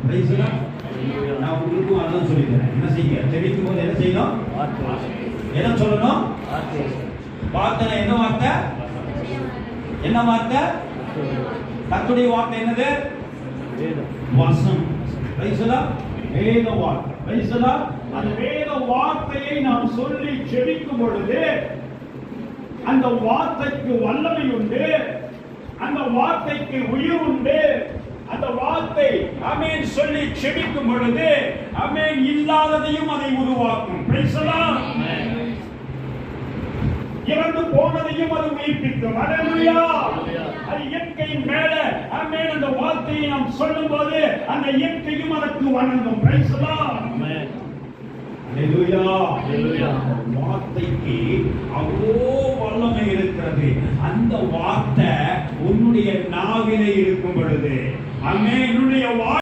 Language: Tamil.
பிரைஸ் எல்லாம் நான் உங்களுக்கும் அதான் சொல்லித்தரேன். என்ன செய்யுங்க, ஜெபிக்கும் போது என்ன செய்யணும், என்ன சொல்லணும், வார்த்தை. என்ன வார்த்தை, என்ன வார்த்தை, கர்த்தருடைய வார்த்தை என்னது, வசனம். பிரைஸ் எல்லாம் வேத வார்த்தை. பிரைஸ் எல்லாம் அந்த வேத வார்த்தையை நாம் சொல்லி ஜெபிக்கும் பொழுது அந்த வார்த்தைக்கு வல்லமை உண்டு, அந்த வார்த்தைக்கு உயிர் உண்டு. அந்த வார்த்தை ஆமென் சொல்லி ஜெபிக்கும் பொழுது ஆமென் இல்லாததையும் அதை உருவாக்கும். பிரைஸ் எல்லாம் இறந்து போனதையும் அது உயிர்ப்பிக்கும். ஹல்லேலூயா. அது இயற்கையின் மேல ஆமென் அந்த வார்த்தையை நாம் சொல்லும்போது அந்த இயற்கையும் அதற்கு வணங்கும். பிரைஸ் எல்லாம் ஹல்லேலூயா. ஹல்லேலூயா. வார்த்தைக்கு அவ்வளோ வல்லமை இருக்கிறது. அந்த வார்த்தை உன்னுடைய நாவிலே இருக்கும் பொழுது ஆமென், உன்னுடைய